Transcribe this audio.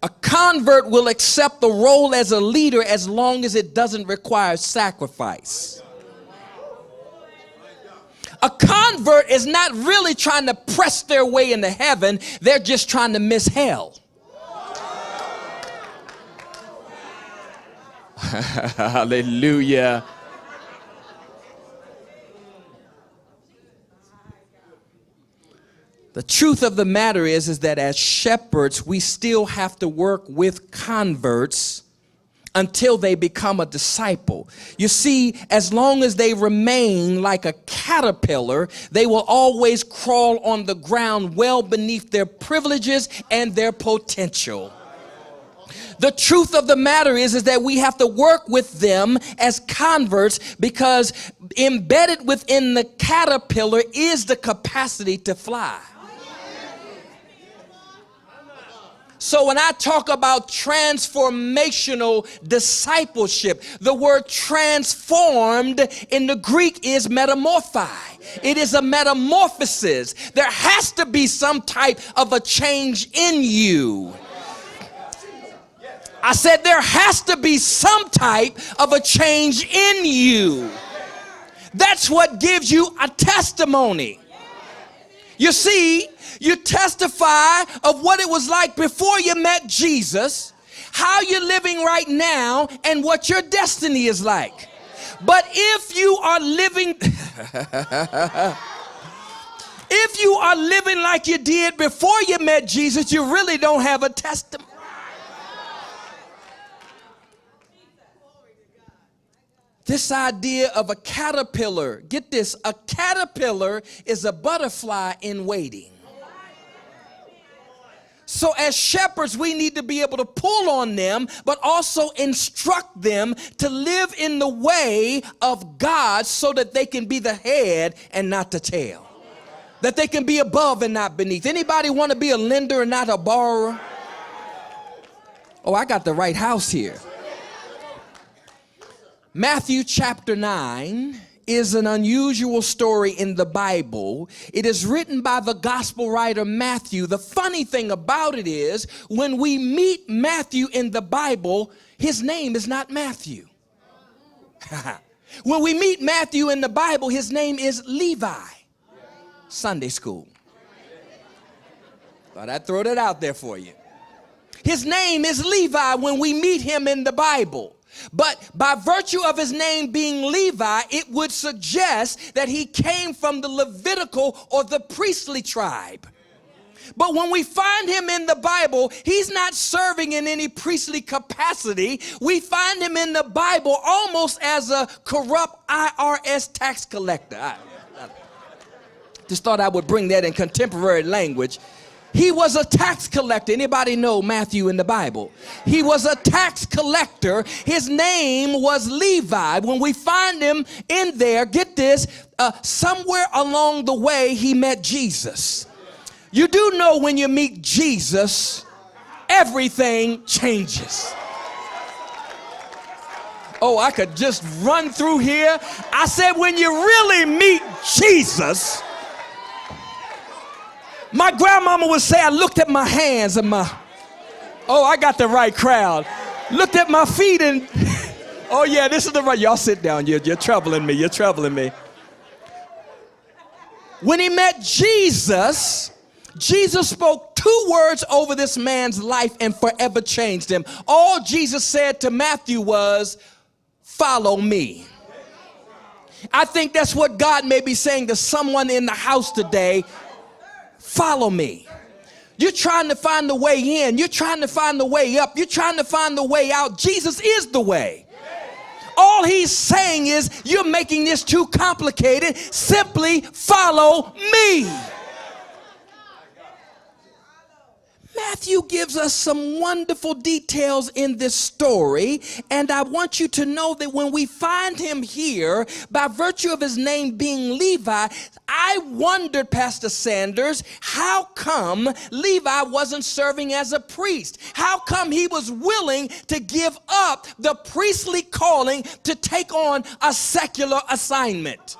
A convert will accept the role as a leader as long as it doesn't require sacrifice. A convert is not really trying to press their way into heaven. They're just trying to miss hell. Hallelujah. The truth of the matter is that as shepherds, we still have to work with converts until they become a disciple. You see, as long as they remain like a caterpillar, they will always crawl on the ground well beneath their privileges and their potential. The truth of the matter is that we have to work with them as converts, because embedded within the caterpillar is the capacity to fly. So when I talk about transformational discipleship, the word transformed in the Greek is metamorphi. It is a metamorphosis. There has to be some type of a change in you. I said there has to be some type of a change in you. That's what gives you a testimony. You see, you testify of what it was like before you met Jesus, how you're living right now, and what your destiny is like. But if you are living if you are living like you did before you met Jesus, you really don't have a testimony. This idea of a caterpillar, get this, a caterpillar is a butterfly in waiting. So as shepherds, we need to be able to pull on them, but also instruct them to live in the way of God so that they can be the head and not the tail. That they can be above and not beneath. Anybody want to be a lender and not a borrower? Oh, I got the right house here. Matthew chapter 9 is an unusual story in the Bible. It is written by the gospel writer Matthew. The funny thing about it is, when we meet Matthew in the Bible, his name is not Matthew. When we meet Matthew in the Bible, his name is Levi. Sunday school. Thought I'd throw that out there for you. His name is Levi when we meet him in the Bible. But by virtue of his name being Levi, it would suggest that he came from the Levitical or the priestly tribe. But when we find him in the Bible, he's not serving in any priestly capacity. We find him in the Bible almost as a corrupt IRS tax collector. I just thought I would bring that in contemporary language. He was a tax collector. Anybody know Matthew in the Bible? He was a tax collector. His name was Levi. When we find him in there, get this, somewhere along the way, he met Jesus. You do know when you meet Jesus, everything changes. Oh, I could just run through here. I said, when you really meet Jesus, my grandmama would say, I looked at my hands and I got the right crowd. Looked at my feet and, oh yeah, this is the right, y'all sit down, you're troubling me. When he met Jesus, Jesus spoke 2 words over this man's life and forever changed him. All Jesus said to Matthew was, follow me. I think that's what God may be saying to someone in the house today. Follow me. You're trying to find the way in. You're trying to find the way up. You're trying to find the way out. Jesus is the way. All he's saying is, you're making this too complicated. Simply follow me. Matthew gives us some wonderful details in this story, and I want you to know that when we find him here, by virtue of his name being Levi, I wondered, Pastor Sanders, how come Levi wasn't serving as a priest? How come he was willing to give up the priestly calling to take on a secular assignment?